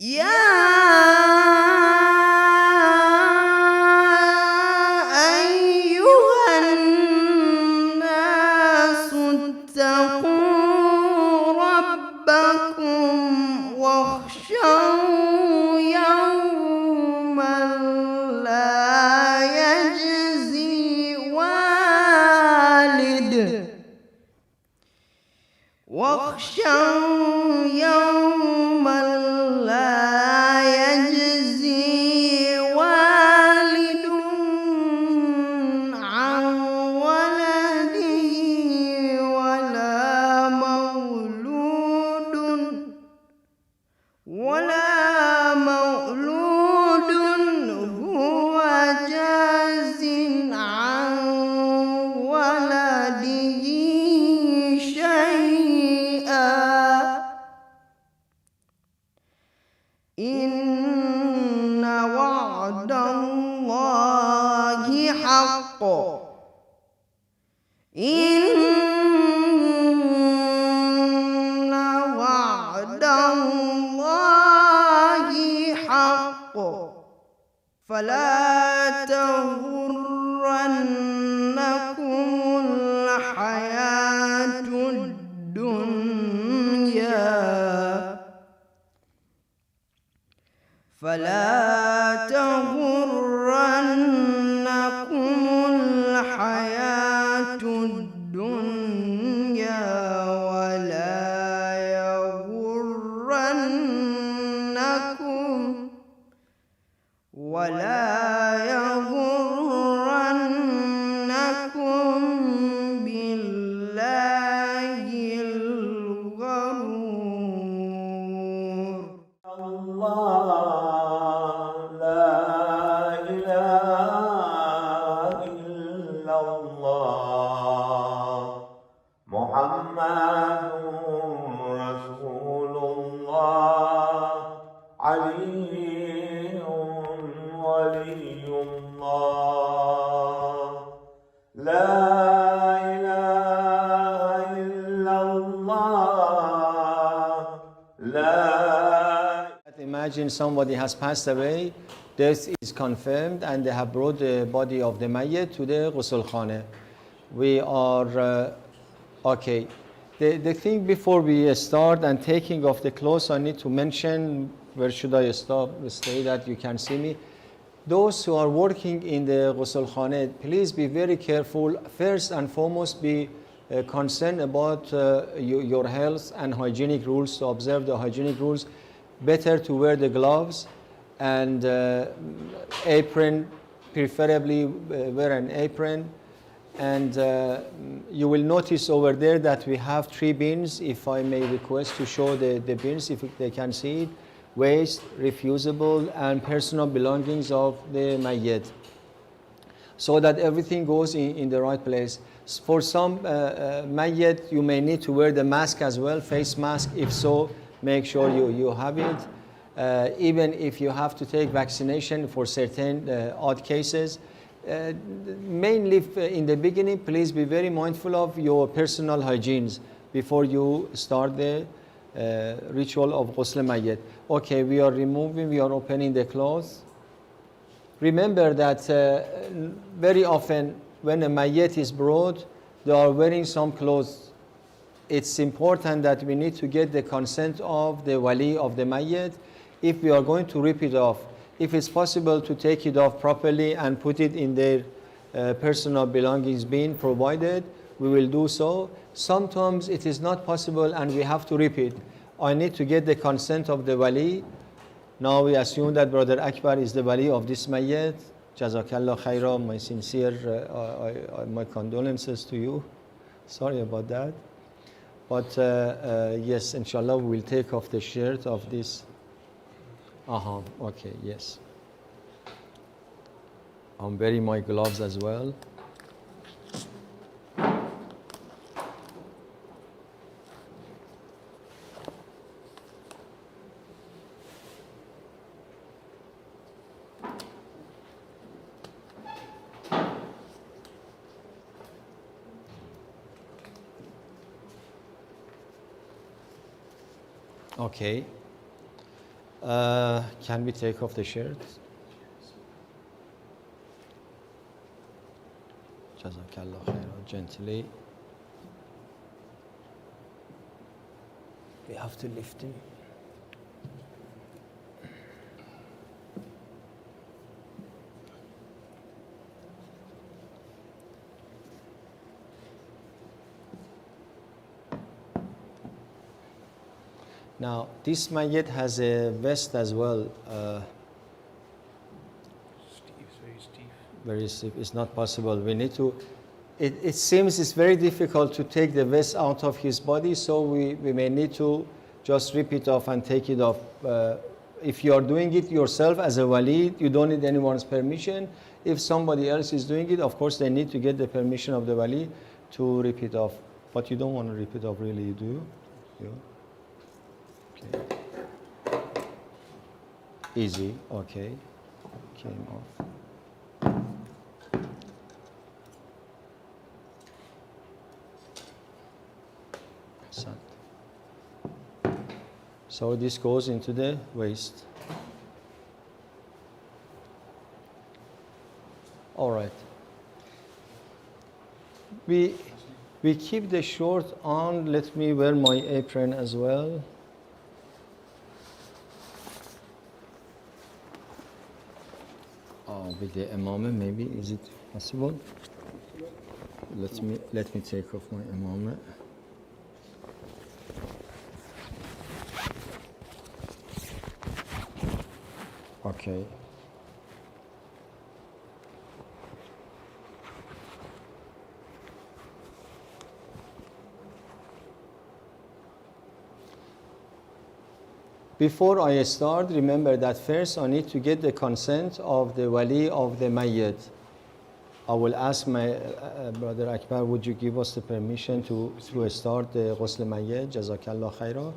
يا أيها الناس اتقوا ربكم واخشوا يوما لا يجزي والد واخشوا يوما لا يجزي والد عن ولده ولا مولود هو جاز عن ولده إن وعد الله حق إن وعد الله حق فلا تغرنكم الحياة الدنيا فلا تغرنكم الحياة الدنيا ولا يغرنكم بالله الغرور. الله لا إله إلا الله محمد رسول الله علي ولي الله لا إله إلا الله لا. Imagine somebody has passed away, death is confirmed, and they have brought the body of the Mayyit to the Ghusl Khane. We are okay. The thing before we start and taking off the clothes, I need to mention, where should I stop? Stay that you can see me. Those who are working in the Ghusl Khane, please be very careful. First and foremost, be concerned about your health and hygienic rules, to observe the hygienic rules. Better to wear the gloves and apron, preferably wear an apron. And you will notice over there that we have 3 bins, if I may request to show the bins, if they can see it. Waste, refusable, and personal belongings of the Mayyit, so that everything goes in the right place. For some Mayyit, you may need to wear the mask as well, face mask. If so, make sure you have it. Even if you have to take vaccination for certain odd cases. Mainly in the beginning, please be very mindful of your personal hygienes before you start the ritual of Ghusl Mayyit. Okay, we are opening the clothes. Remember that very often when a Mayyit is brought, they are wearing some clothes. It's important that we need to get the consent of the wali of the Mayyit if we are going to rip it off. If it's possible to take it off properly and put it in their personal belongings bin provided, we will do so. Sometimes it is not possible and we have to rip it. I need to get the consent of the wali. Now we assume that Brother Akbar is the wali of this Mayyit. Jazakallah khaira, my sincere, my condolences to you. Sorry about that. But yes, inshallah, we will take off the shirt of this. Okay, yes. I'm wearing my gloves as well. Okay. Can we take off the shirt? Jazakallah khairan. Gently. We have to lift him. Now, this Mayyit has a vest as well. Very stiff. It's not possible. We need to. It seems it's very difficult to take the vest out of his body, so we may need to just rip it off and take it off. If you are doing it yourself as a wali, you don't need anyone's permission. If somebody else is doing it, of course, they need to get the permission of the wali to rip it off. But you don't want to rip it off, really, do you? You? Okay. Easy, okay. Came off. So this goes into the waist. All right. We keep the short on. Let me wear my apron as well. With the imamah, maybe is it possible? Let me take off my imamah. Okay. Before I start, remember that first I need to get the consent of the wali of the Mayyit. I will ask my brother Akbar, would you give us the permission to start the Ghusl Mayyit? Jazakallah khairah.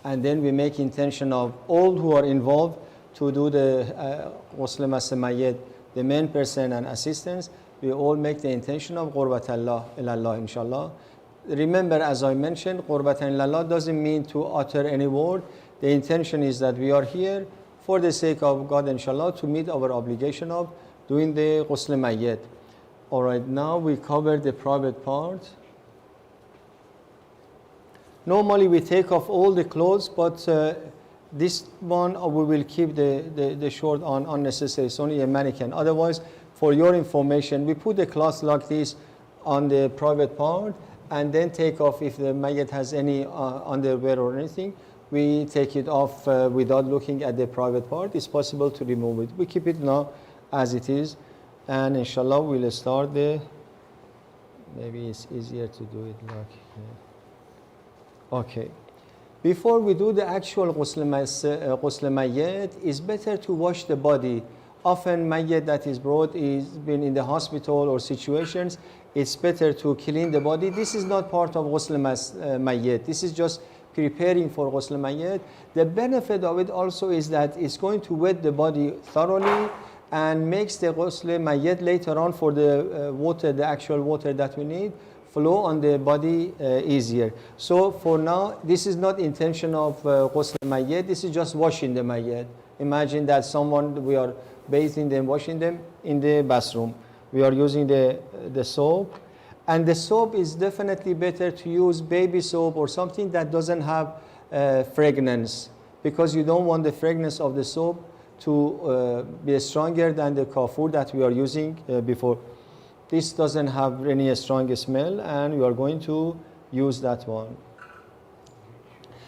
And then we make intention of all who are involved to do the Ghusl Mayyit, the main person and assistants. We all make the intention of Qurbatallah ilallah, inshallah. Remember, as I mentioned, Qurbatan ilallah doesn't mean to utter any word. The intention is that we are here for the sake of God, inshallah, to meet our obligation of doing the Ghusl Mayyit. All right, now we cover the private part. Normally we take off all the clothes, but this one we will keep the short on unnecessary. It's only a mannequin. Otherwise, for your information, we put the cloth like this on the private part and then take off if the Mayyit has any underwear or anything. We take it off without looking at the private part. It's possible to remove it. We keep it now as it is. And inshallah, we'll start the, maybe it's easier to do it like here. Okay. Before we do the actual Ghusl Mayyit, it's better to wash the body. Often Mayyit that is brought is been in the hospital or situations. It's better to clean the body. This is not part of Ghusl Mayyit. This is just preparing for Ghusl Mayyit. The benefit of it also is that it's going to wet the body thoroughly and makes the Ghusl Mayyit later on for the water, the actual water that we need, flow on the body easier. So for now, this is not intention of Ghusl Mayyit. This is just washing the Mayyit. Imagine that we are bathing them, washing them in the bathroom. We are using the soap. And the soap is definitely better to use baby soap or something that doesn't have fragrance, because you don't want the fragrance of the soap to be stronger than the kafur that we are using before. This doesn't have any strong smell, and we are going to use that one.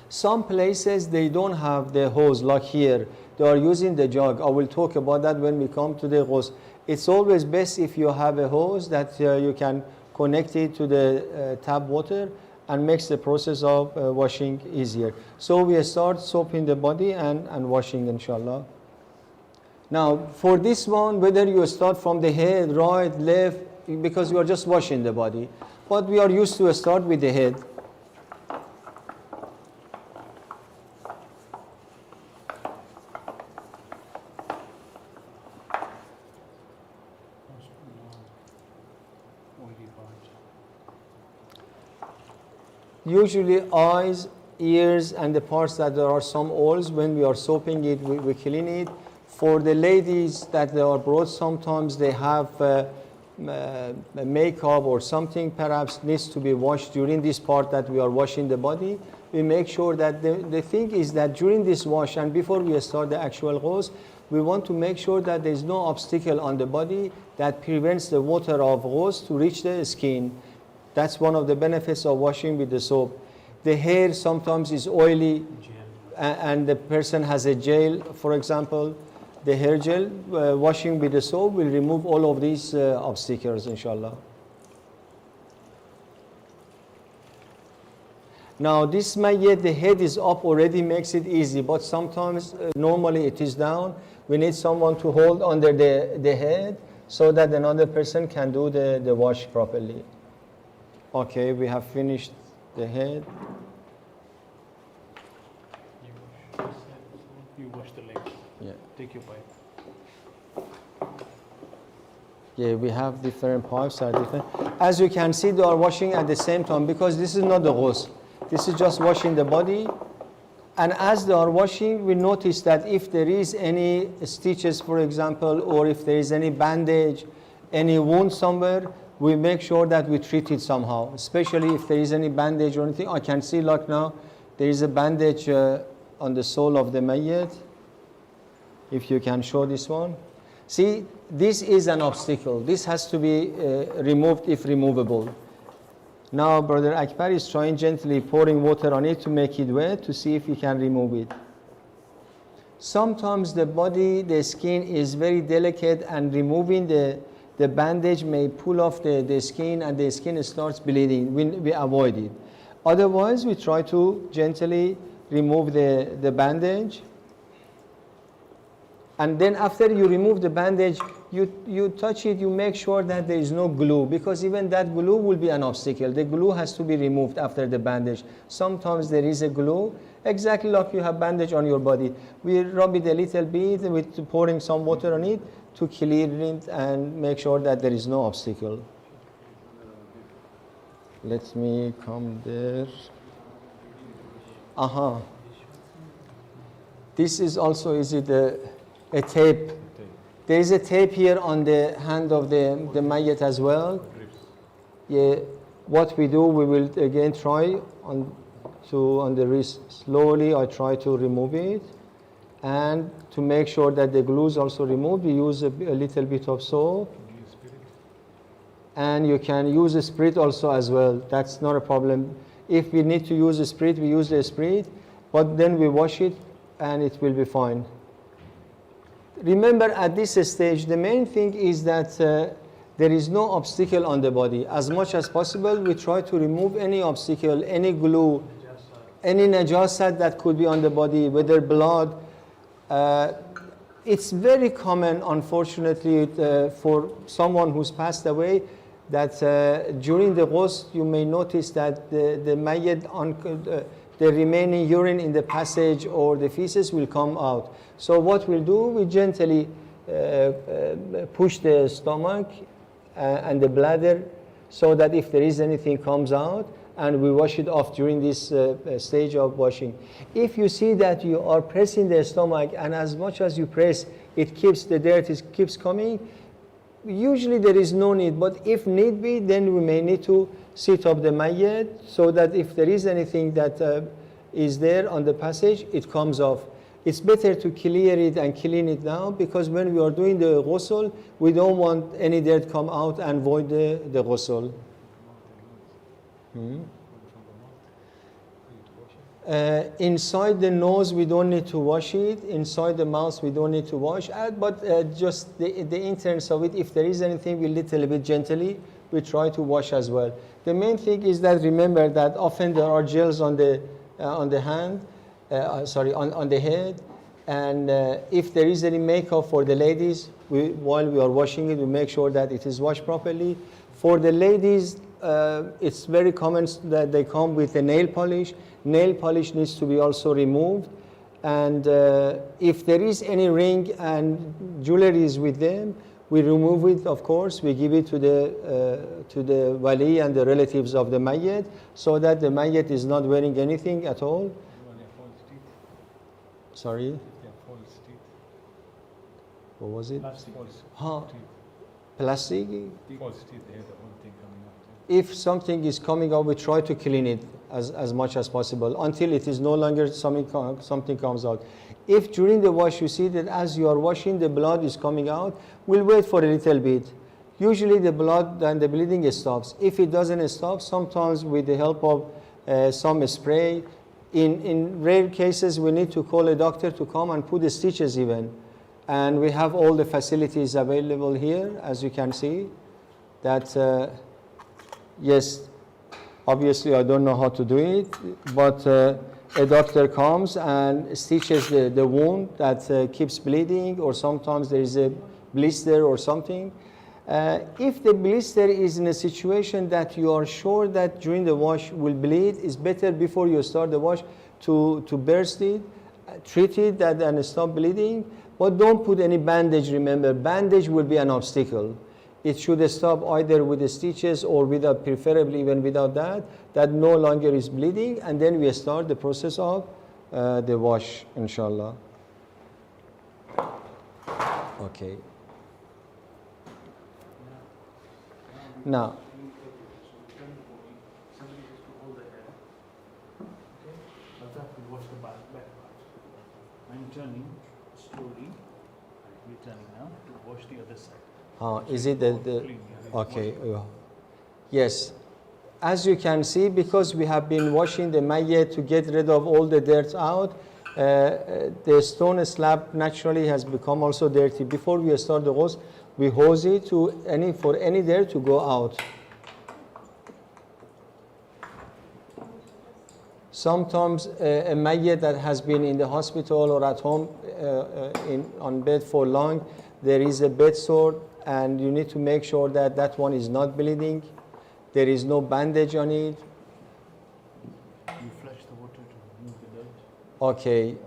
Some places they don't have the hose, like here. They are using the jug. I will talk about that when we come to the ghusl. It's always best if you have a hose that you can connect it to the tap water and makes the process of washing easier. So we start soaping the body and washing, inshallah. Now, for this one, whether you start from the head, right, left, because you are just washing the body. But we are used to start with the head. Usually eyes ears and the parts that there are some holes. When we are soaping it, we clean it. For the ladies that they are brought, sometimes they have makeup or something perhaps needs to be washed during this part that we are washing the body. We make sure that the thing is that during this wash and before we start the actual ghusl, we want to make sure that there is no obstacle on the body that prevents the water of ghusl to reach the skin. That's one of the benefits of washing with the soap. The hair sometimes is oily and the person has a gel, for example. The hair gel, washing with the soap will remove all of these obstacles, inshallah. Now this mayyit, the head is up already makes it easy, but sometimes normally it is down. We need someone to hold under the head so that another person can do the wash properly. Okay, we have finished the head. You wash the legs. Yeah. Take your pipe. Yeah, we have different pipes are different. As you can see, they are washing at the same time because this is not the ghusl. This is just washing the body. And as they are washing, we notice that if there is any stitches, for example, or if there is any bandage, any wound somewhere, we make sure that we treat it somehow, especially if there is any bandage or anything. I can see like now, there is a bandage on the sole of the mayyit. If you can show this one. See, this is an obstacle. This has to be removed if removable. Now Brother Akbar is trying gently pouring water on it to make it wet to see if he can remove it. Sometimes the body, the skin is very delicate and removing the bandage may pull off the skin and the skin starts bleeding. We avoid it. Otherwise, we try to gently remove the bandage. And then after you remove the bandage, you touch it, you make sure that there is no glue, because even that glue will be an obstacle. The glue has to be removed after the bandage. Sometimes there is a glue, exactly like you have bandage on your body. We rub it a little bit with pouring some water on it to clear it and make sure that there is no obstacle. Let me come there. Aha. This is also, is it a tape? There is a tape here on the hand of the mayyit as well. Yeah, what we do, we will again try on the wrist slowly. I try to remove it, and to make sure that the glue is also removed, we use a little bit of soap. And you can use a spirit also as well. That's not a problem. If we need to use a spirit, we use the spirit, but then we wash it and it will be fine. Remember, at this stage, the main thing is that there is no obstacle on the body. As much as possible, we try to remove any obstacle, any glue, any najasat that could be on the body, whether blood. It's very common, unfortunately, for someone who's passed away, that during the ghusl, you may notice that the mayyit, the remaining urine in the passage or the feces will come out. So what we'll do, we gently push the stomach and the bladder so that if there is anything comes out, and we wash it off during this stage of washing. If you see that you are pressing the stomach and as much as you press, it keeps, the dirt keeps coming, usually there is no need, but if need be, then we may need to sit up the mayyit so that if there is anything that is there on the passage, it comes off. It's better to clear it and clean it now, because when we are doing the ghusl, we don't want any dirt come out and void the ghusl. Inside the nose, we don't need to wash it. Inside the mouth, we don't need to wash. But just the interns of it, if there is anything, we little bit gently, we try to wash as well. The main thing is that remember that often there are gels on the hand, on the head, and if there is any makeup for the ladies, while we are washing it, we make sure that it is washed properly. For the ladies, it's very common that they come with a nail polish. Nail polish needs to be also removed, and if there is any ring and jewelry is with them, We remove it, of course. We give it to the wali and the relatives of the Mayyit, so that the Mayyit is not wearing anything at all. Sorry? What was it? Plastic? If something is coming out, we try to clean it as much as possible until it is no longer something comes out. If during the wash you see that as you are washing the blood is coming out, we'll wait for a little bit. Usually the blood and the bleeding stops. If it doesn't stop, sometimes with the help of some spray, in rare cases we need to call a doctor to come and put the stitches even. And we have all the facilities available here, as you can see. That yes, obviously I don't know how to do it, but a doctor comes and stitches the wound that keeps bleeding, or sometimes there is a blister or something. If the blister is in a situation that you are sure that during the wash will bleed, it's better before you start the wash to burst it, treat it and stop bleeding. But don't put any bandage, remember, bandage will be an obstacle. It should stop either with the stitches or without, preferably even without that no longer is bleeding, and then we start the process of the wash, inshallah. Okay. Now, I'm turning slowly. We're turning now to wash the other side. Is it okay? Yes. As you can see, because we have been washing the Mayyit to get rid of all the dirt out, the stone slab naturally has become also dirty. Before we start the ghusl, we hose it for any dirt to go out. Sometimes a Mayyit that has been in the hospital or at home on bed for long, there is a bed sore, and you need to make sure that that one is not bleeding. There is no bandage on it. You flush the water to remove the dirt. Okay.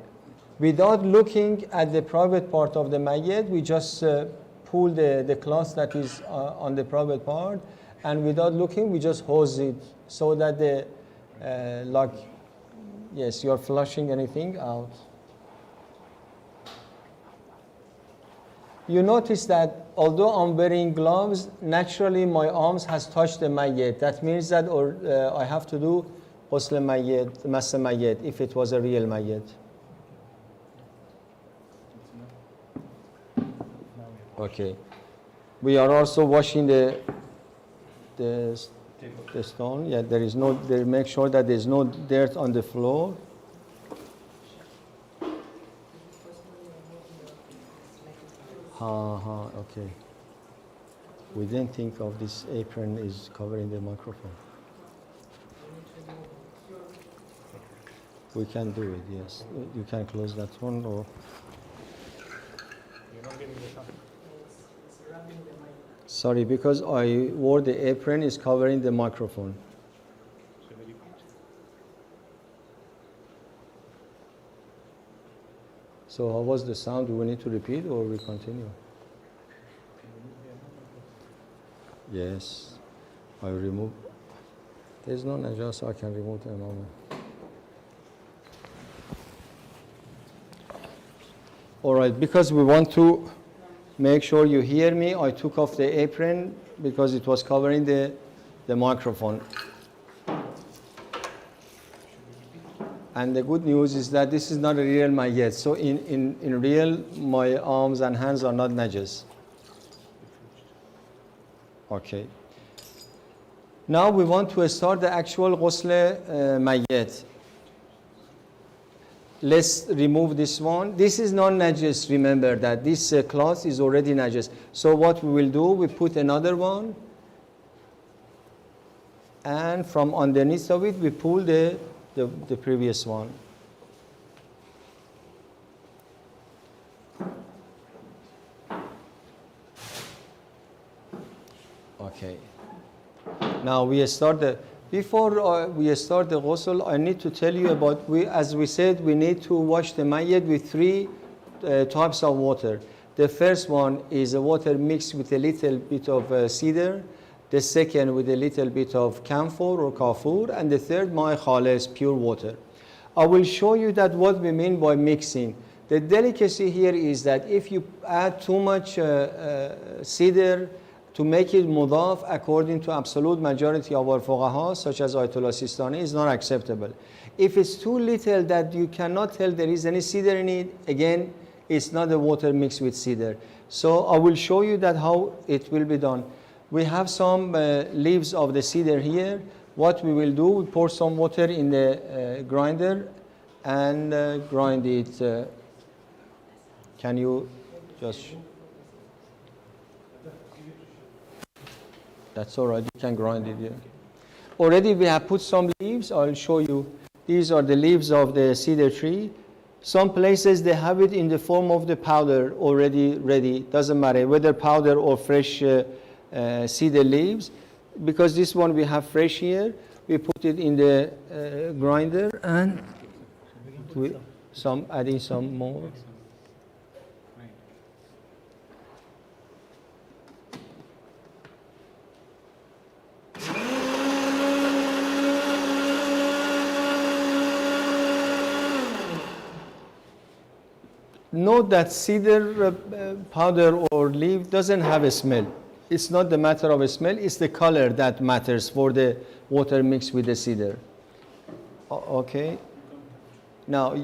Without looking at the private part of the Mayyit, we just pull the cloth that is on the private part, and without looking, we just hose it so that the yes, you are flushing anything out. You notice that although I'm wearing gloves, naturally my arms has touched the Mayyit. That means that I have to do ghusl Mayyit, Mass Mayyit, if it was a real Mayyit. Okay. We are also washing the stone. Yeah, make sure that there's no dirt on the floor. Okay. We didn't think of this apron is covering the microphone. We can do it, yes. You can close that one, or... You're not getting the sun. Sorry, because I wore the apron, is covering the microphone. So will you repeat? So how was the sound? Do we need to repeat or we continue? Yes, I remove. There's no najas, so I can remove them. All right, because we want to make sure you hear me, I took off the apron because it was covering the microphone. And the good news is that this is not a real Mayyit. So in real, my arms and hands are not najas. Okay. Now we want to start the actual ghusl Mayyit. Let's remove this one. This is not najas. Remember that this cloth is already najas. So what we will do, we put another one, and from underneath of it, we pull the previous one. Okay. Now we start the. Before we start the ghusl, I need to tell you about, as we said, we need to wash the Mayyit with 3 types of water. The first one is a water mixed with a little bit of cedar. The second with a little bit of camphor or kafur. And the third, ma'i khalis, pure water. I will show you that what we mean by mixing. The delicacy here is that if you add too much cedar to make it mudaf, according to absolute majority of our fuqaha, such as Ayatollah Sistani, is not acceptable. If it's too little that you cannot tell there is any cedar in it, again, it's not a water mixed with cedar. So I will show you that how it will be done. We have some leaves of the cedar here. What we will do, we pour some water in the grinder and grind it. Can you just... That's all right, you can grind it here. Already we have put some leaves. I'll show you. These are the leaves of the cedar tree. Some places they have it in the form of the powder already ready. Doesn't matter whether powder or fresh cedar leaves. Because this one we have fresh here, we put it in the grinder and adding some more. Note that cedar powder or leaf doesn't have a smell. It's not the matter of a smell, it's the color that matters for the water mixed with the cedar. Okay. Now,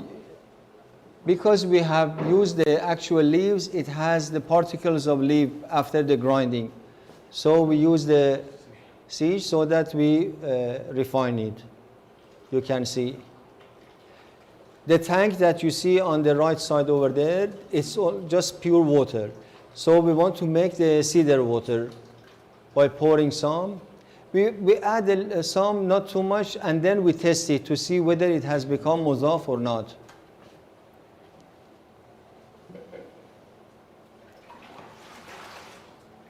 because we have used the actual leaves, it has the particles of leaf after the grinding. So we use the siege so that we refine it. You can see. The tank that you see on the right side over there, it's all just pure water. So we want to make the cedar water by pouring some. We add some, not too much, and then we test it to see whether it has become mudaf or not.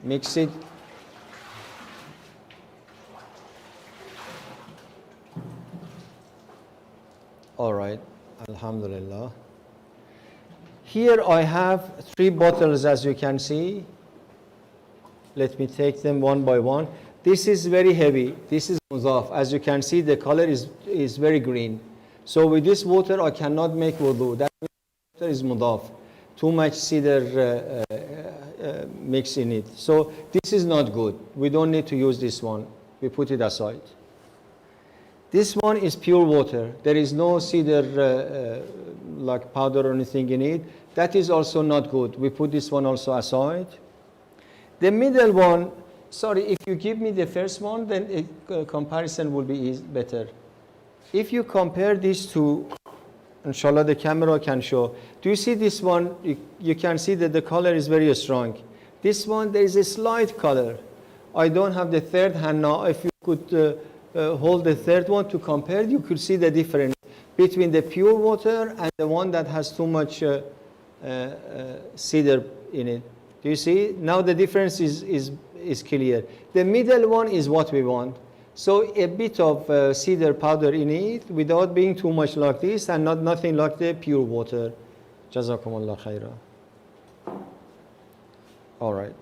Mix it. All right. Alhamdulillah. Here I have 3 bottles, as you can see. Let me take them one by one. This is very heavy. This is mudaf. As you can see, the color is very green. So with this water, I cannot make wudu. That water is mudaf. Too much cedar mix in it. So this is not good. We don't need to use this one. We put it aside. This one is pure water. There is no cedar like powder or anything in it. That is also not good. We put this one also aside. The middle one, sorry, if you give me the first one, then a comparison will be better. If you compare these two, inshallah the camera can show. Do you see this one? You can see that the color is very strong. This one, there is a slight color. I don't have the third hand now. If you could hold the third one to compare, you could see the difference between the pure water and the one that has too much cedar in it. Do you see? Now the difference is clear. The middle one is what we want. So a bit of cedar powder in it without being too much like this and nothing like the pure water. Jazakumullah khaira. All right.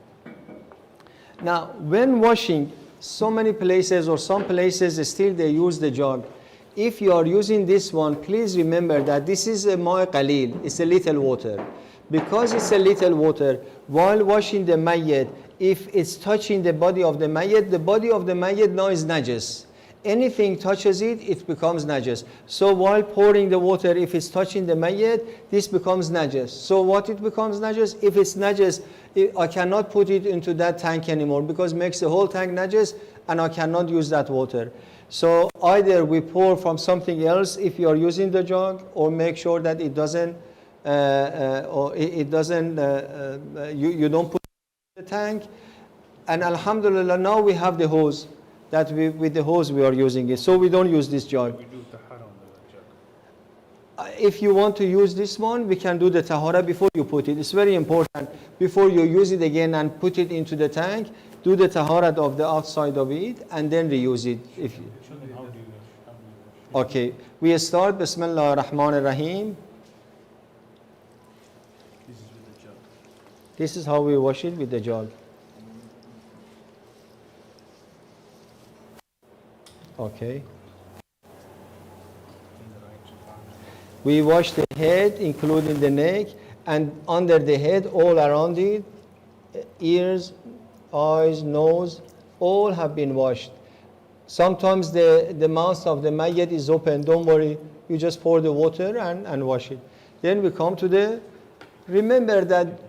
Now, when washing, so many places or some places still they use the jug. If you are using this one, please remember that this is a ma'i qalil, it's a little water. Because it's a little water, while washing the mayyit, if it's touching the body of the mayyit now is najis. Anything touches it, it becomes najis. So while pouring the water, if it's touching the mayyit, this becomes najis. So what it becomes najis? If it's najis, I cannot put it into that tank anymore because it makes the whole tank najis and I cannot use that water. So either we pour from something else if you are using the jug, or make sure that it doesn't, you don't put it in the tank. And alhamdulillah, now we have the hose. That with the hose we are using it. So we don't use this jug. We do tahara on the jug. If you want to use this one, we can do the tahara before you put it. It's very important. Before you use it again and put it into the tank, do the tahara of the outside of it and then reuse it. If you, How do you wash? okay, we start Bismillah ar-Rahman ar-Rahim. This is with the jug. This is how we wash it with the jug. Okay. We wash the head, including the neck, and under the head, all around it, ears, eyes, nose, all have been washed. Sometimes the mouth of the mayyit is open. Don't worry, you just pour the water and wash it. Then we come to the, remember that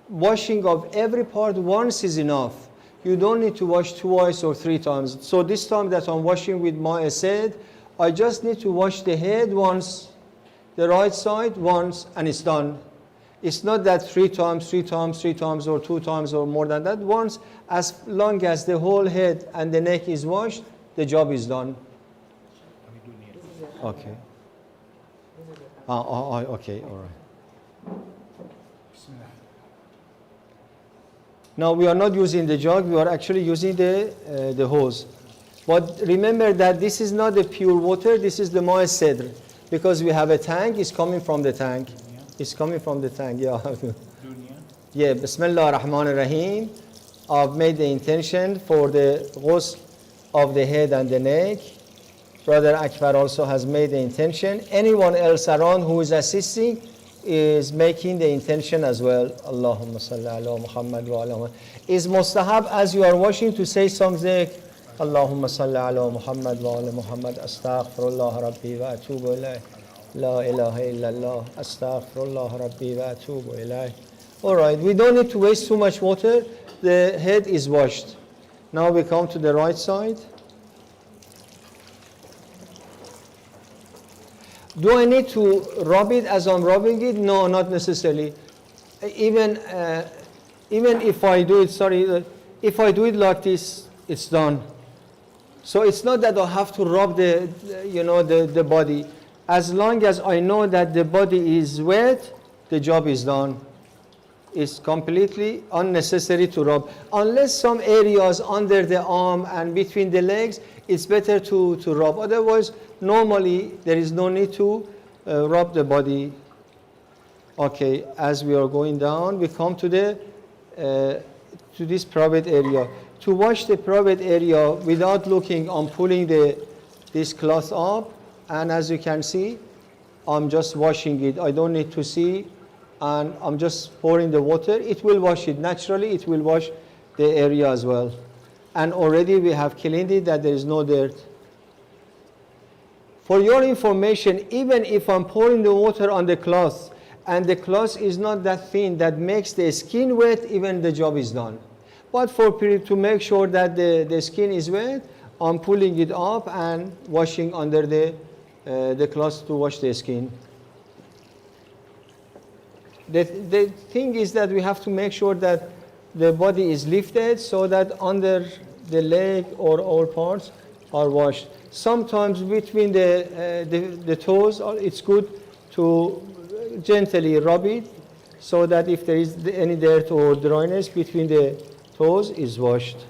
washing of every part once is enough. You don't need to wash twice or 3 times. So this time that I'm washing with my said, I just need to wash the head once, the right side once, and it's done. It's not that 3 times, 3 times, 3 times, or 2 times, or more than that. Once, as long as the whole head and the neck is washed, the job is done. Okay. Okay, all right. Now we are not using the jug, we are actually using the hose. But remember that this is not the pure water, this is the Mayyit Cedr. Because we have a tank, it's coming from the tank. It's coming from the tank, yeah. Yeah, Bismillah ar-Rahman ar-Rahim. I've made the intention for the ghusl of the head and the neck. Brother Akbar also has made the intention. Anyone else around who is assisting is making the intention as well. Allahumma salli ala Muhammad wa ala Muhammad. Is mustahab as you are washing to say something. Allahumma salli ala Muhammad wa ala Muhammad. Astaghfirullah rabbi wa atubu ilayh. La ilaha illallah. Astaghfirullah rabbi wa atubu ilayh. All right, we don't need to waste too much water. The head is washed. Now we come to the right side. Do I need to rub it as I'm rubbing it? No, not necessarily. Even if I do it, if I do it like this, it's done. So it's not that I have to rub the body. As long as I know that the body is wet, the job is done. It's completely unnecessary to rub. Unless some areas under the arm and between the legs, it's better to rub. Otherwise, normally there is no need to rub the body. Okay, as we are going down, we come to this private area. To wash the private area without looking, I'm pulling this cloth up, and as you can see, I'm just washing it. I don't need to see, and I'm just pouring the water. It will wash it naturally. It will wash the area as well. And already we have cleaned it that there is no dirt. For your information, even if I'm pouring the water on the cloth and the cloth is not that thin that makes the skin wet, even the job is done. But to make sure that the skin is wet, I'm pulling it up and washing under the cloth to wash the skin. The thing is that we have to make sure that the body is lifted so that under the leg or all parts are washed. Sometimes between the toes, it's good to gently rub it so that if there is any dirt or dryness between the toes is washed.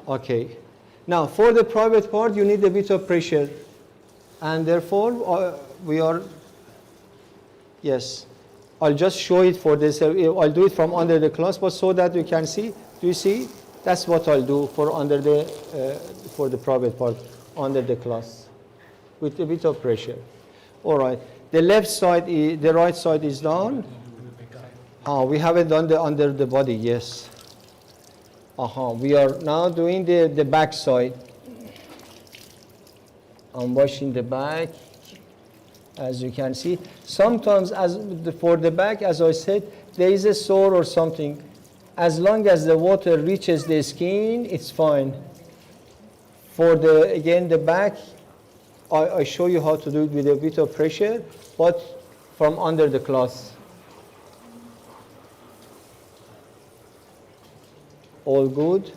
Okay. Now for the private part, you need a bit of pressure, and therefore we are. Yes, I'll just show it for this. I'll do it from under the cloth, but so that you can see. Do you see? That's what I'll do for for the private part under the cloth, with a bit of pressure. All right. The left side, the right side is done. We haven't done the under the body. Yes. We are now doing the back side. I'm washing the back. As you can see, sometimes for the back, as I said, there is a sore or something. As long as the water reaches the skin, it's fine. For the back, I show you how to do it with a bit of pressure, but from under the cloth. All good.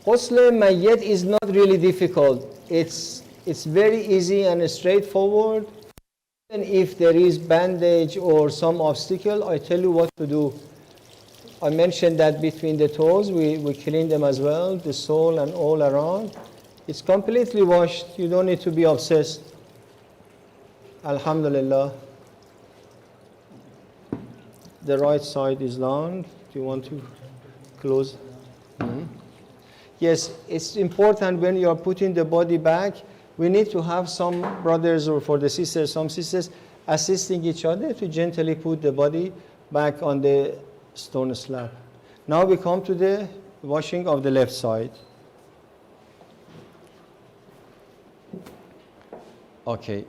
Ghusl Mayyit is not really difficult. It's very easy and straightforward. Even if there is bandage or some obstacle, I tell you what to do. I mentioned that between the toes, we clean them as well, the sole and all around. It's completely washed. You don't need to be obsessed. Alhamdulillah. The right side is down. Do you want to close? Yes, it's important when you are putting the body back, we need to have some brothers, or for the sisters, some sisters assisting each other to gently put the body back on the stone slab. Now we come to the washing of the left side. Okay.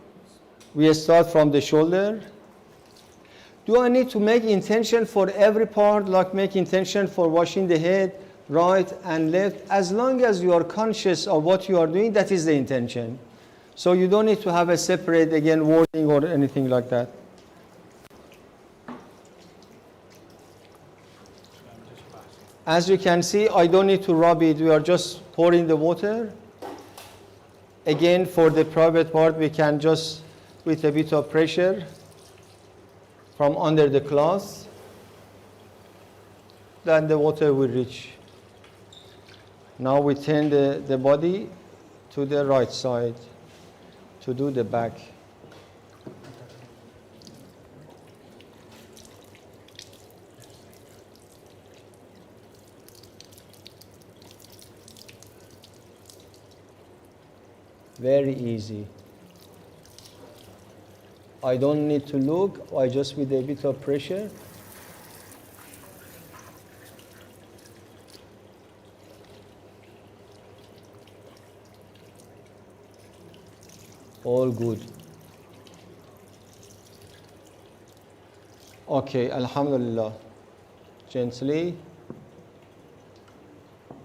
We start from the shoulder. Do I need to make intention for every part, like make intention for washing the head, right and left? As long as you are conscious of what you are doing, that is the intention. So you don't need to have a separate, again, wording or anything like that. As you can see, I don't need to rub it. We are just pouring the water. Again, for the private part, we can just, with a bit of pressure from under the cloth, then the water will reach. Now we turn the body to the right side to do the back. Very easy. I don't need to look, I just with a bit of pressure. All good. Okay, Alhamdulillah. Gently.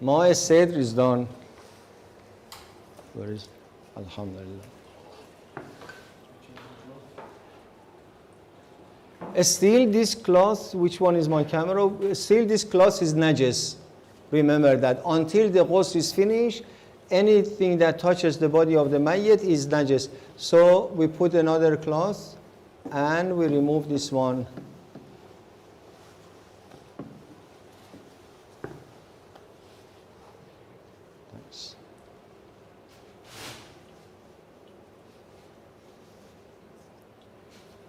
My Sadr is done. Where is Alhamdulillah. Still this cloth, which one is my camera? Still this cloth is najis. Remember that until the ghusl is finished, anything that touches the body of the mayyit is najis. So we put another cloth and we remove this one. Thanks.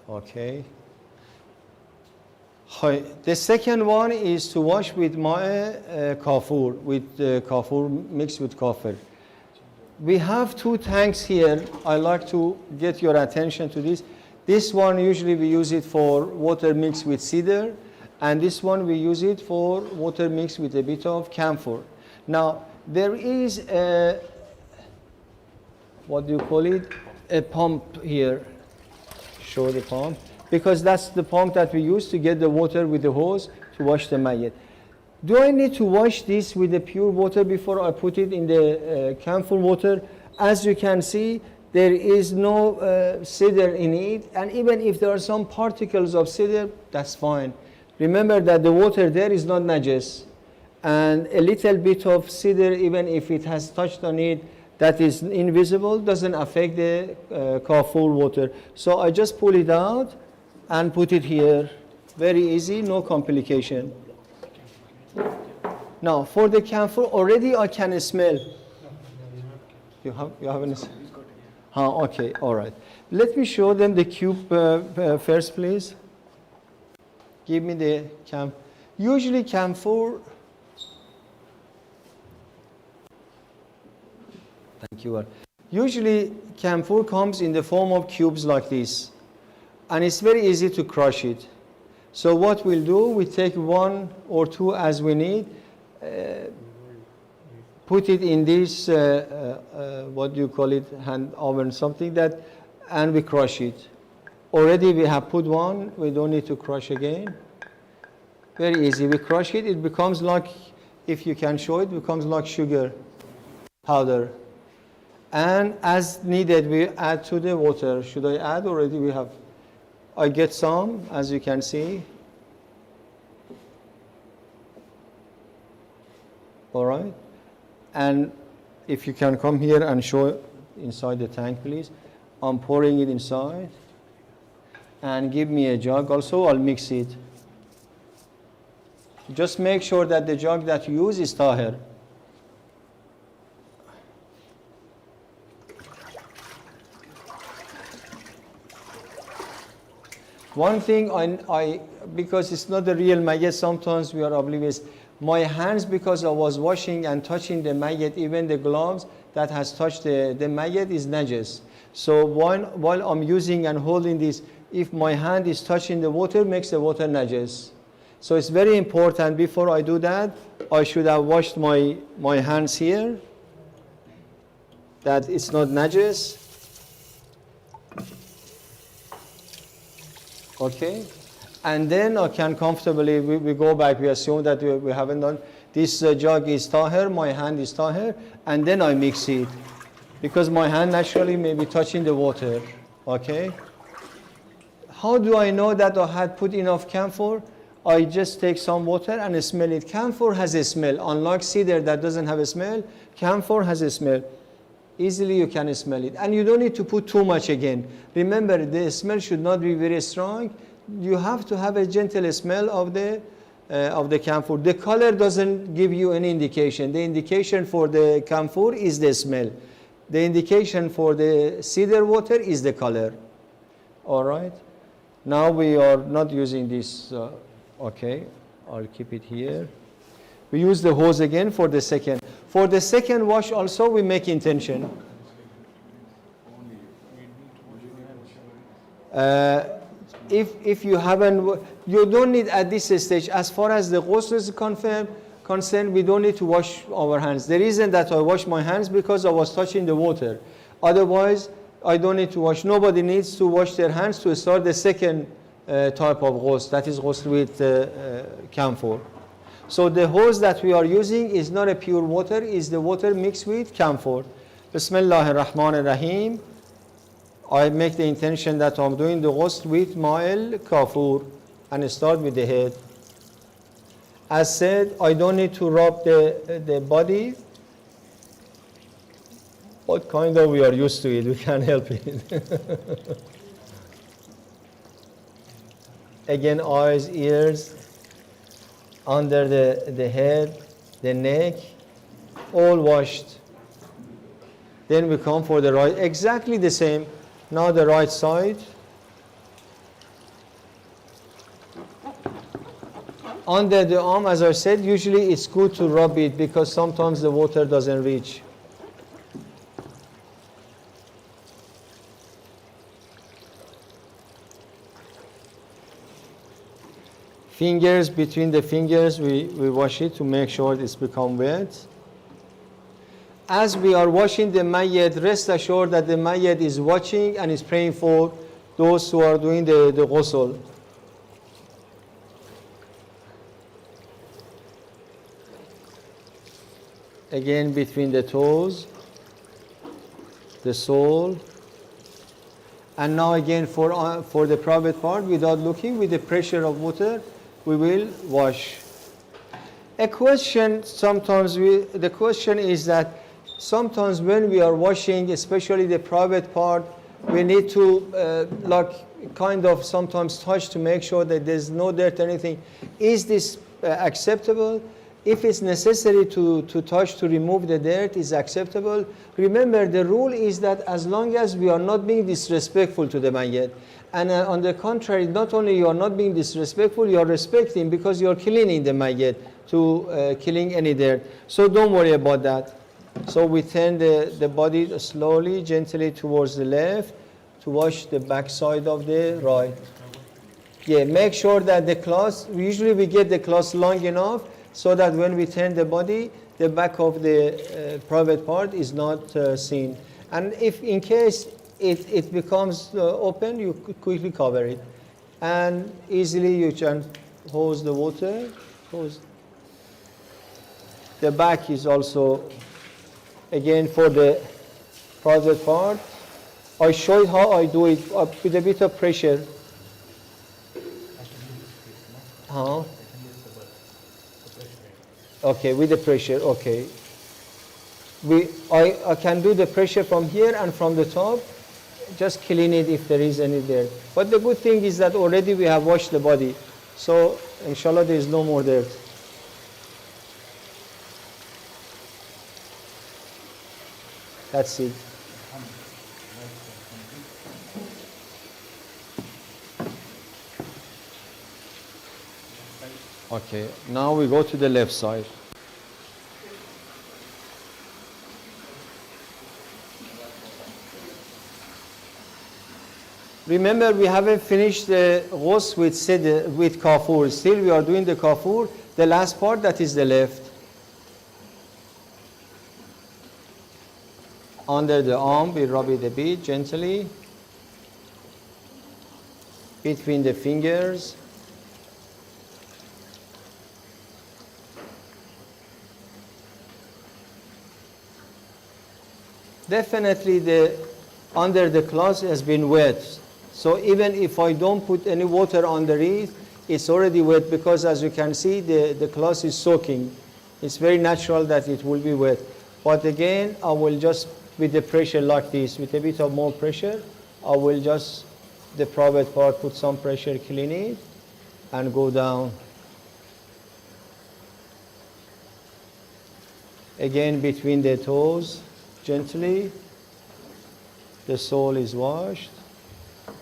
Okay. The second one is to wash with kafur, with kafur mixed with kafir. We have two tanks here. I like to get your attention to this. This one usually we use it for water mixed with cedar, and this one we use it for water mixed with a bit of camphor. Now there is a, what do you call it? A pump here. Show the pump. Because that's the pump that we use to get the water with the hose to wash the mayyit. Do I need to wash this with the pure water before I put it in the camphor water? As you can see, there is no cedar in it, and even if there are some particles of cedar, that's fine. Remember that the water there is not najis, and a little bit of cedar, even if it has touched on it, that is invisible, doesn't affect the kafur water. So I just pull it out and put it here. Very easy, no complication. Now for the camphor, already I can smell. You haven't? Okay, all right. Let me show them the cube first, please. Give me the camphor. Usually camphor. Thank you. Usually camphor comes in the form of cubes like this, and it's very easy to crush it. So what we'll do, we take one or two as we need, put it in this, what do you call it, hand oven, something that, and we crush it. Already we have put one, we don't need to crush again. Very easy, we crush it, it becomes like, if you can show it, becomes like sugar powder. And as needed, we add to the water. Should I add? Already we have. I get some, as you can see. All right. And if you can come here and show inside the tank, please. I'm pouring it inside. And give me a jug also, I'll mix it. Just make sure that the jug that you use is tahir. One thing because it's not the real mayyit, sometimes we are oblivious. My hands, because I was washing and touching the mayyit, even the gloves that has touched the mayyit is najis. So while I'm using and holding this, if my hand is touching the water, makes the water najis. So it's very important, before I do that, I should have washed my hands here, that it's not najis. Okay, and then I can comfortably, we go back, we assume that we haven't done, this jug is tahir, my hand is tahir, and then I mix it, because my hand naturally may be touching the water. Okay, how do I know that I had put enough camphor? I just take some water and smell it. Camphor has a smell, unlike cedar that doesn't have a smell. Camphor has a smell. Easily you can smell it, and you don't need to put too much again. Remember, the smell should not be very strong. You have to have a gentle smell of the camphor. The color doesn't give you any indication. The indication for the camphor is the smell. The indication for the cedar water is the color. All right. Now we are not using this. Okay, I'll keep it here. We use the hose again for the second. For the second wash also we make intention. If you haven't, you don't need at this stage, as far as the ghusl is concerned, we don't need to wash our hands. The reason that I wash my hands because I was touching the water. Otherwise, I don't need to wash. Nobody needs to wash their hands to start the second type of ghusl, that is ghusl with camphor. So the hose that we are using is not a pure water, is the water mixed with camphor. Bismillahir Rahmanir Rahim. I make the intention that I'm doing the ghusl with ma'il kafur and start with the head. As said, I don't need to rub the body. What kind of, we are used to it, we can't help it. Again, eyes, ears, under the head, the neck, all washed. Then we come for the right, exactly the same. Now the right side. Under the arm, as I said, usually it's good to rub it because sometimes the water doesn't reach. Fingers, between the fingers, we wash it to make sure it's become wet. As we are washing the mayyit, rest assured that the mayyit is watching and is praying for those who are doing the ghusl. Again, between the toes, the sole, and now again for the private part, without looking, with the pressure of water, we will wash. A question sometimes, the question is that sometimes when we are washing, especially the private part, we need to kind of sometimes touch to make sure that there's no dirt or anything. Is this acceptable? If it's necessary to touch to remove the dirt, is acceptable. Remember, the rule is that as long as we are not being disrespectful to the mayyit, and on the contrary, not only you are not being disrespectful, you are respecting because you are cleaning the mayyit to killing any dirt. So don't worry about that. So we turn the body slowly, gently towards the left to wash the back side of the right. Yeah, make sure that the cloth, usually we get the cloth long enough so that when we turn the body, the back of the private part is not seen. And if in case it becomes open, you could quickly cover it. And easily you can hose the water. The back is also, again, for the private part. I show you how I do it with a bit of pressure. Huh? Okay, with the pressure, okay. I can do the pressure from here and from the top, just clean it if there is any dirt. But the good thing is that already we have washed the body, so inshallah there is no more dirt. That's it. Okay, now we go to the left side. Remember, we haven't finished the ghusl with kafur. Still, we are doing the kafur. The last part, that is the left. Under the arm, we rub it a bit gently. Between the fingers. Definitely under the cloth has been wet. So even if I don't put any water underneath, it's already wet because as you can see, the cloth is soaking. It's very natural that it will be wet. But again, I will just, with the pressure like this, with a bit of more pressure, I will just, the private part, put some pressure, clean it, and go down. Again, between the toes, gently. The sole is washed.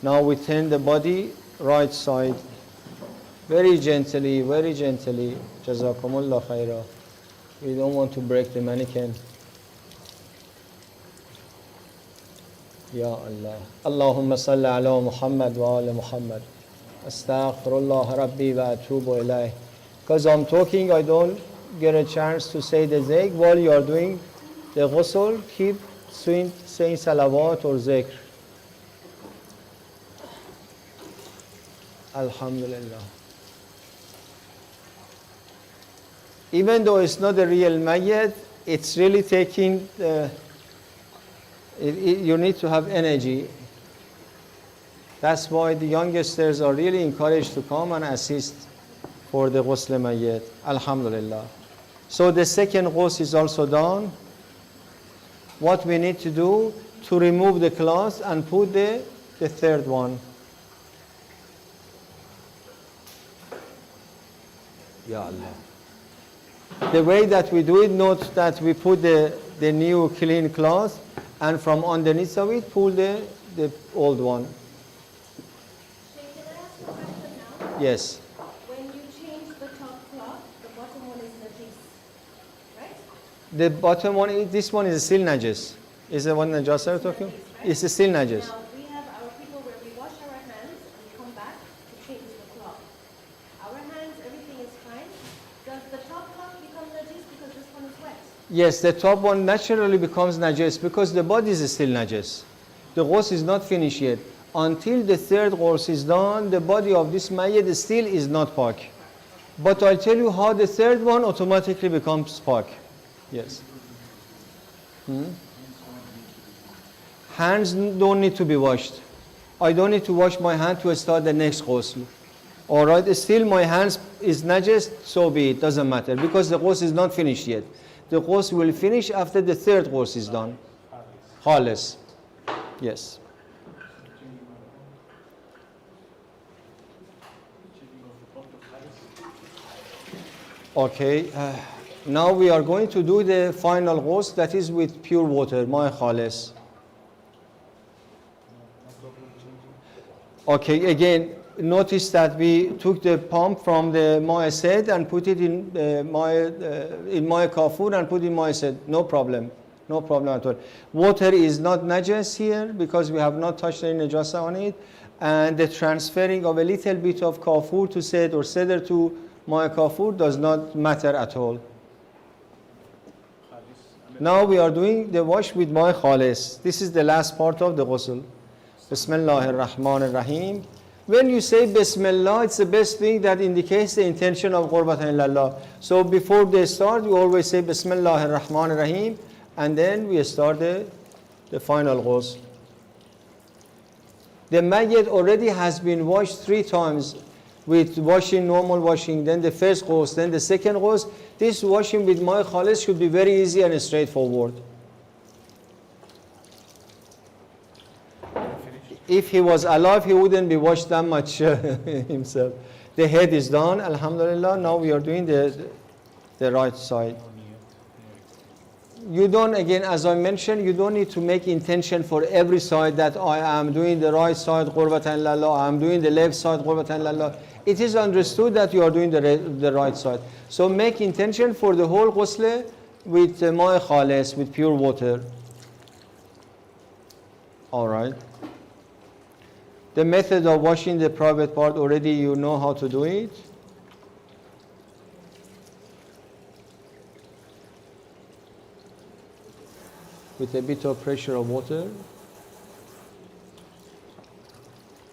Now we turn the body right side. Very gently, very gently. Jazakumullah khaira. We don't want to break the mannequin. Ya Allah. Allahumma salli ala Muhammad wa ala Muhammad. Astaghfirullah Rabbi wa atubu ilayh. Because I'm talking, I don't get a chance to say the zikr. While you are doing the ghusl, keep saying salawat or zikr. Alhamdulillah. Even though it's not a real mayyit, it's really taking you need to have energy. That's why the youngsters are really encouraged to come and assist for the ghusl mayyit. Alhamdulillah. So the second ghusl is also done. What we need to do to remove the cloth and put the third one. Ya Allah. The way that we do it, note that we put the new clean cloth and from underneath of it pull the old one. Can I ask a question now? Yes. When you change the top cloth, the bottom one is najis, right? The bottom one, this one is still najis. Is the one najis you're talking? It's still najis. Now, we have our people where we wash our hands and we come back to change the cloth. Our hands, everything is fine. Does the top cloth become najis because this one is wet? Yes, the top one naturally becomes najis because the body is still najis. The ghusl is not finished yet. Until the third ghusl is done, the body of this mayyit still is not pak. But I'll tell you how the third one automatically becomes pak. Yes. Hands don't need to be washed. I don't need to wash my hand to start the next ghusl. Alright, still my hands is najis, so be it, doesn't matter, because the ghusl is not finished yet. The ghusl will finish after the third ghusl is done. Khalis. Yes. Okay, now we are going to do the final ghusl, that is with pure water, my khalis. Okay, again, notice that we took the pump from the Mayyit and put it in Mayyit kafur and put in Mayyit. No problem. No problem at all. Water is not najis here because we have not touched any najasa on it. And the transferring of a little bit of kafur to sed or seder to Mayyit kafur does not matter at all. Now we are doing the wash with Mayyit khalis. This is the last part of the ghusl. Bismillahir Rahmanir Rahim. When you say Bismillah, it's the best thing that indicates the intention of Qurbatan Ilallah. So before they start, we always say Bismillahir Rahmanir Rahim, and then we start the final ghusl. The mayyit already has been washed 3 times with washing, normal washing, then the first ghusl, then the second ghusl. This washing with Mayyit khalis should be very easy and straightforward. If he was alive, he wouldn't be washed that much himself. The head is done, alhamdulillah. Now we are doing the right side. You don't, again, as I mentioned, you don't need to make intention for every side that I am doing the right side, qurbatan lillah, I am doing the left side, qurbatan lillah. It is understood that you are doing the right side. So make intention for the whole ghusl with ma'i khalis, with pure water. All right. The method of washing the private part, already you know how to do it. With a bit of pressure of water.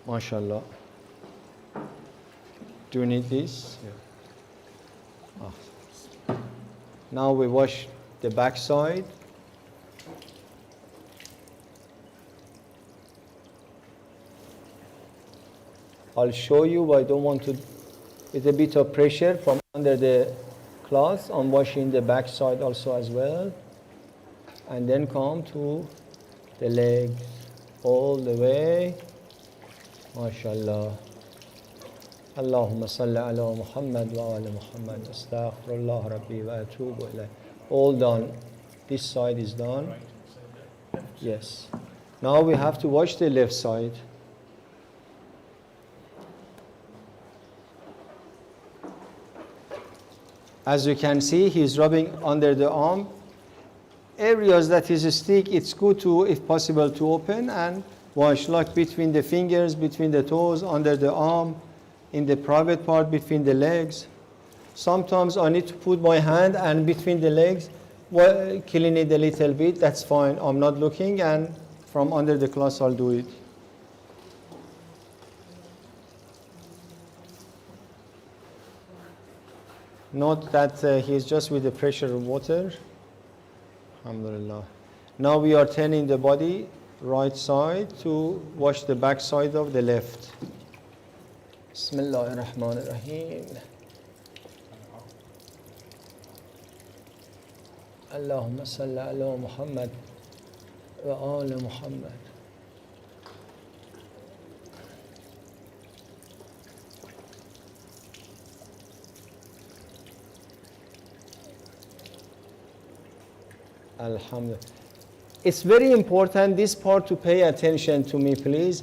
MashaAllah. Do you need this? Yeah. Ah. Now we wash the back side. I'll show you, but I don't want to, with a bit of pressure from under the cloth. I'm washing the back side also as well. And then come to the legs all the way. MashaAllah. Allahumma salli ala Muhammad wa ala Muhammad. Astaghfirullah Rabbi wa atubu ilayh. All done. This side is done. Yes. Now we have to wash the left side. As you can see, he's rubbing under the arm. Areas that is stick, it's good to, if possible, to open and wash, like between the fingers, between the toes, under the arm, in the private part, between the legs. Sometimes I need to put my hand and between the legs, clean it a little bit, that's fine. I'm not looking, and from under the cloth I'll do it. Note that he's just with the pressure of water. Alhamdulillah. Now we are turning the body right side to wash the back side of the left. Bismillahir Rahmanir Rahim. Allahumma salli ala Muhammad wa ala Muhammad. Alhamdulillah. It's very important, this part, to pay attention to me, please.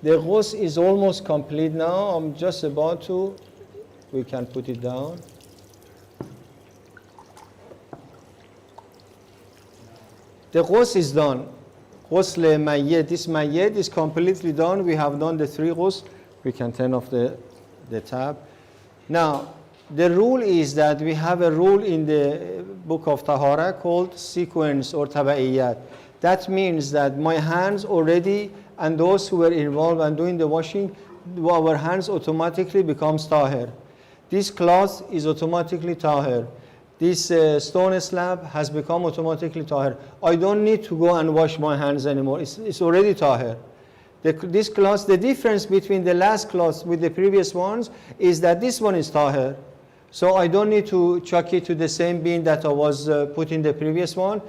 The ghusl is almost complete now. I'm just about to, we can put it down. The ghusl is done. Ghusl Mayyit, this Mayyit is completely done. We have done the 3 ghusl. We can turn off the tab. Now, the rule is that we have a rule in the book of Tahara called sequence or taba'iyyat. That means that my hands already, and those who were involved and doing the washing, our hands automatically becomes tahir. This cloth is automatically tahir. This stone slab has become automatically tahir. I don't need to go and wash my hands anymore. It's already tahir. This cloth, the difference between the last cloth with the previous ones is that this one is tahir. So I don't need to chuck it to the same bin that I was putting the previous one.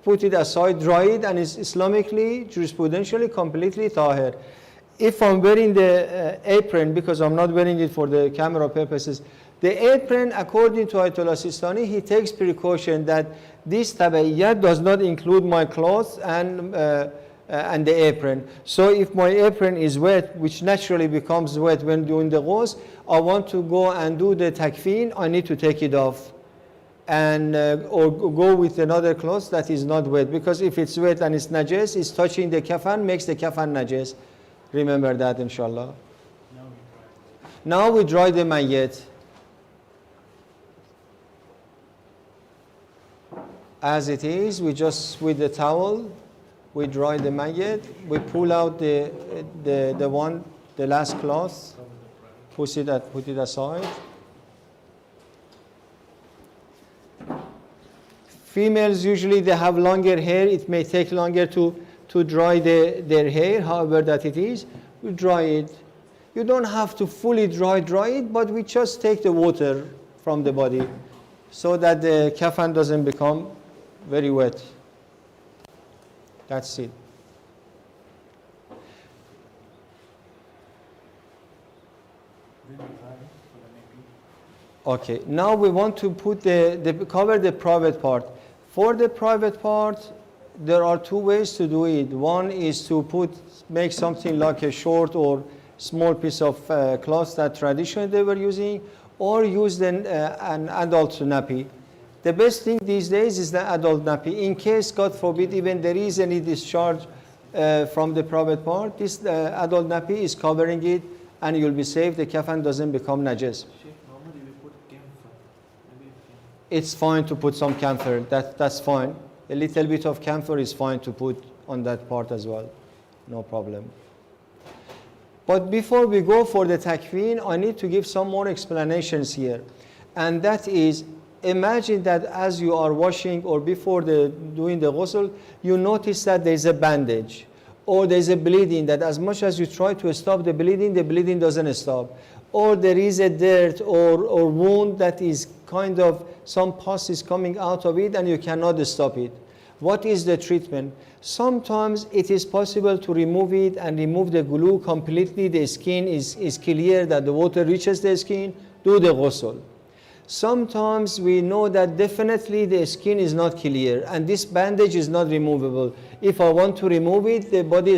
Put it aside, dry it, and it's Islamically, jurisprudentially, completely tahir. If I'm wearing the apron, because I'm not wearing it for the camera purposes, the apron, according to Ayatollah Sistani, he takes precaution that this taba'iyyat does not include my clothes and the apron. So if my apron is wet, which naturally becomes wet when doing the ghusl, I want to go and do the takfeen, I need to take it off. And or go with another cloth that is not wet, because if it's wet and it's najas, it's touching the kafan, makes the kafan najas. Remember that, inshallah. Now we dry the mayyit. As it is, we just, with the towel, we dry the mayyit. We pull out the last cloth, put it aside. Females usually they have longer hair. It may take longer to dry their hair, however that it is. We dry it. You don't have to fully dry it, but we just take the water from the body so that the kafan doesn't become very wet. That's it. Okay, now we want to put cover the private part. For the private part, there are two ways to do it. One is to make something like a short or small piece of cloth that traditionally they were using, or use an adult nappy. The best thing these days is the adult nappy. In case, God forbid, even there is any discharge from the private part, this adult nappy is covering it, and you'll be safe. The kafan doesn't become najis. Sheikh, normally we put camphor. Maybe you can. It's fine to put some camphor. That's fine. A little bit of camphor is fine to put on that part as well. No problem. But before we go for the takfeen, I need to give some more explanations here. And that is, imagine that as you are washing or before doing the ghusl, you notice that there is a bandage or there is a bleeding, that as much as you try to stop the bleeding doesn't stop. Or there is a dirt or wound that is kind of, some pus is coming out of it and you cannot stop it. What is the treatment? Sometimes it is possible to remove it and remove the glue completely. The skin is clear, that the water reaches the skin, do the ghusl. Sometimes we know that definitely the skin is not clear and this bandage is not removable. If I want to remove it, the body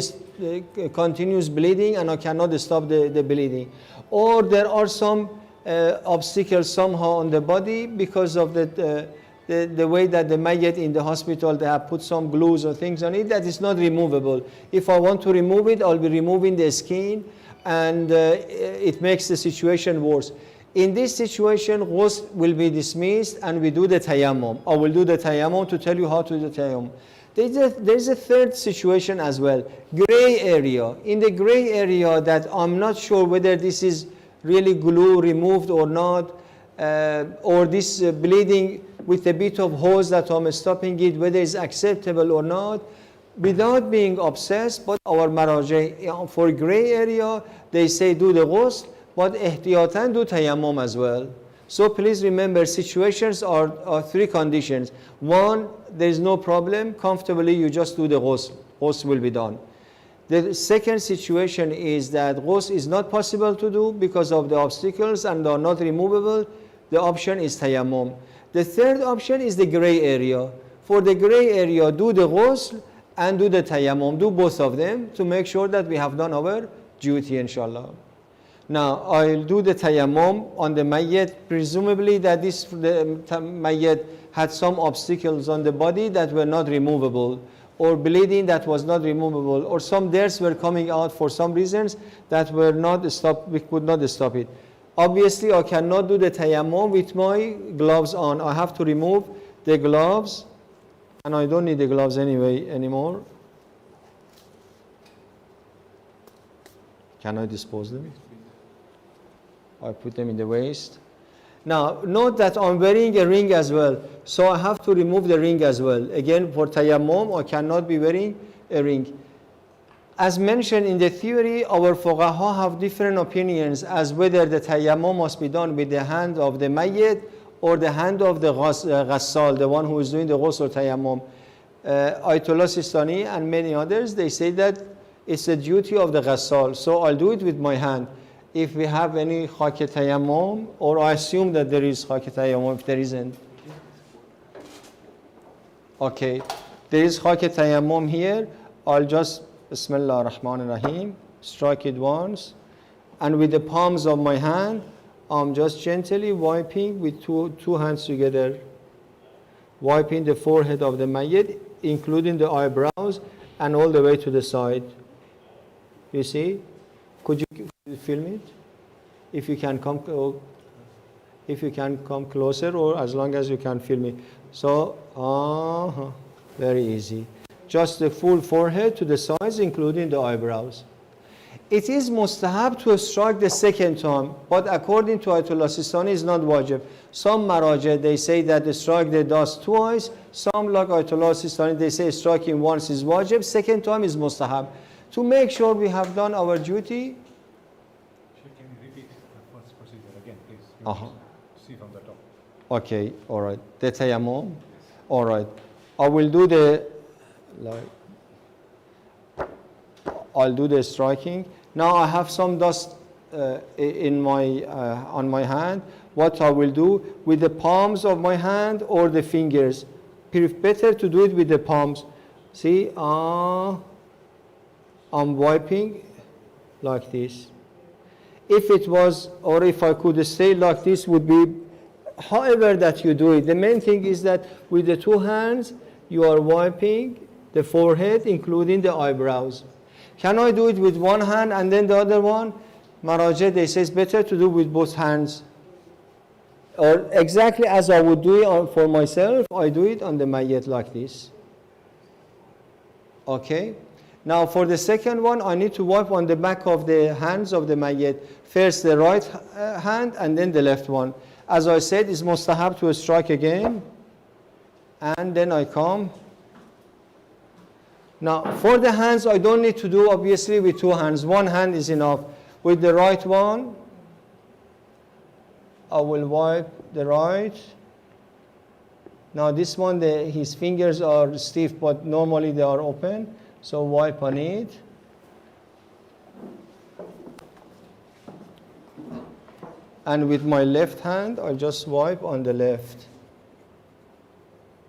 continues bleeding and I cannot stop the bleeding. Or there are some obstacles somehow on the body because of the way that the mayyit in the hospital, they have put some glues or things on it that is not removable. If I want to remove it, I'll be removing the skin and it makes the situation worse. In this situation, ghusl will be dismissed and we do the tayammum. I will do the tayammum to tell you how to do the tayammum. There's a third situation as well, gray area. In the gray area that I'm not sure whether this is really glue removed or not, or this bleeding with a bit of hose that I'm stopping it, whether it's acceptable or not, without being obsessed, but our maraji, for gray area, they say do the ghusl, but ihtiyatan do tayammum as well. So please remember, situations are three conditions. One, there is no problem, comfortably you just do the ghusl. Ghusl will be done. The second situation is that ghusl is not possible to do because of the obstacles and are not removable. The option is tayammum. The third option is the gray area. For the gray area, do the ghusl and do the tayammum. Do both of them to make sure that we have done our duty, inshallah. Now, I'll do the tayammum on the mayyit, presumably that the mayyit had some obstacles on the body that were not removable, or bleeding that was not removable, or some dirts were coming out for some reasons that were not stopped, we could not stop it. Obviously, I cannot do the tayammum with my gloves on. I have to remove the gloves, and I don't need the gloves anymore. Can I dispose them? I put them in the waist. Now, note that I'm wearing a ring as well, so I have to remove the ring as well. Again, for tayammum, I cannot be wearing a ring. As mentioned in the theory, our fuqaha have different opinions as whether the tayammum must be done with the hand of the mayyit or the hand of the ghassal, the one who is doing the ghusl tayammum. Ayatollah Sistani and many others, they say that it's the duty of the ghassal, so I'll do it with my hand. If we have any khak tayammum, or I assume that there is khak tayammum, if there isn't. Okay, there is khak tayammum here. I'll just, Bismillah ar-Rahman ar-Rahim, strike it once. And with the palms of my hand, I'm just gently wiping with two hands together. Wiping the forehead of the mayyit, including the eyebrows, and all the way to the side. You see? Could you film it? If you can come closer, or as long as you can film it. So, very easy. Just the full forehead to the sides, including the eyebrows. It is mustahab to strike the second time, but according to Ayatollah Sistani, it's not wajib. Some marajah, they say that the strike the dust twice. Some, like Ayatollah Sistani, they say striking once is wajib, second time is mustahab. To make sure we have done our duty. Can you repeat the first procedure again, please? See from the top. Okay, all right. The tayammum. All right. I will do the, I'll do the striking. Now I have some dust in my on my hand. What I will do with the palms of my hand or the fingers, better to do it with the palms. See, I'm wiping like this. If it was, or if I could stay like this, would be however that you do it. The main thing is that with the two hands, you are wiping the forehead, including the eyebrows. Can I do it with one hand and then the other one? Maraja, they say it's better to do with both hands. Or exactly as I would do it for myself, I do it on the mayyit like this. Okay? Now for the second one, I need to wipe on the back of the hands of the mayyit. First the right hand and then the left one. As I said, it's mustahab to strike again. And then I come. Now for the hands, I don't need to do obviously with two hands. One hand is enough. With the right one, I will wipe the right. Now this one, his fingers are stiff, but normally they are open. So wipe on it. And with my left hand, I just wipe on the left.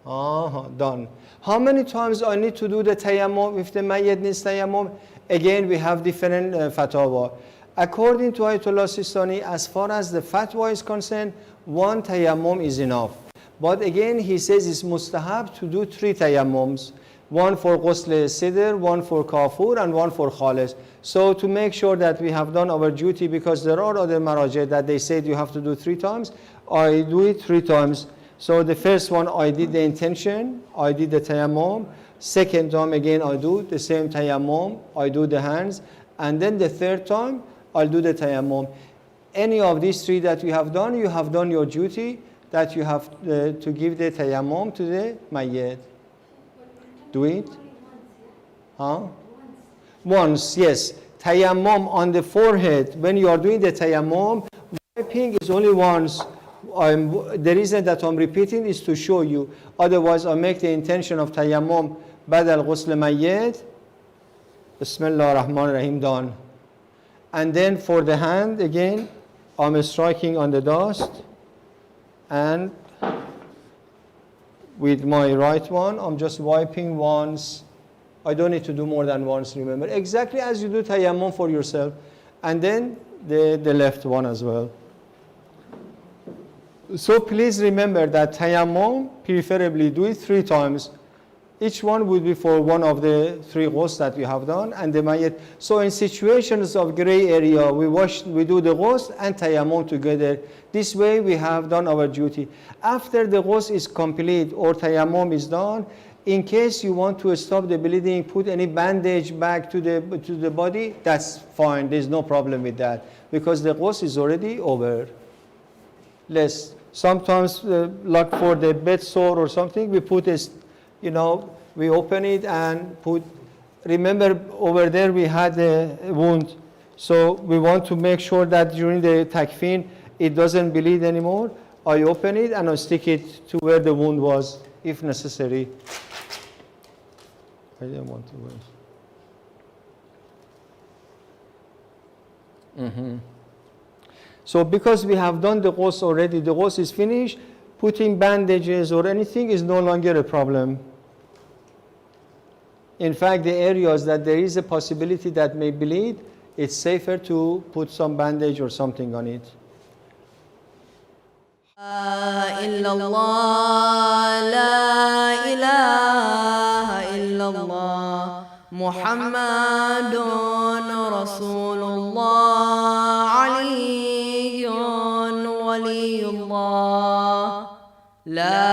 Done. How many times I need to do the tayammum if the mayyit needs tayammum? Again, we have different fatwa. According to Ayatollah Sistani, as far as the fatwa is concerned, one tayammum is enough. But again, he says it's mustahab to do 3 tayammums. One for ghusl sidr, one for kafur, and one for khalis. So to make sure that we have done our duty, because there are other marajah that they said you have to do 3 times, I do it 3 times. So the first one, I did the intention, I did the tayammum. Second time, again, I do the same tayammum, I do the hands. And then the third time, I'll do the tayammum. Any of these 3 that you have done your duty, that you have to give the tayammum to the mayyit. Do it? Huh? Once, yes. Tayammum on the forehead. When you are doing the tayammum, wiping is only once. The reason that I'm repeating is to show you. Otherwise, I make the intention of tayammum badal ghusl mayyit. Bismillah ar-Rahman ar-Rahim, done. And then for the hand, again, I'm striking on the dust. And with my right one, I'm just wiping once. I don't need to do more than once, remember. Exactly as you do tayammum for yourself. And then the left one as well. So please remember that tayammum, preferably do it 3 times. Each one would be for one of the 3 ghusl that we have done, and the mayyit. So in situations of gray area, we do the ghusl and tayammum together. This way we have done our duty. After the ghusl is complete or tayammum is done, in case you want to stop the bleeding, put any bandage back to the body, that's fine. There's no problem with that, because the ghusl is already over. Sometimes, like for the bed sore or something, we put we open it and put, remember over there we had a wound. So we want to make sure that during the takfin, it doesn't bleed anymore. I open it and I stick it to where the wound was, if necessary. I don't want to waste. So because we have done the ghusl already, the ghusl is finished, putting bandages or anything is no longer a problem. In fact, the areas that there is a possibility that may bleed, it's safer to put some bandage or something on it. لا إله إلا الله محمد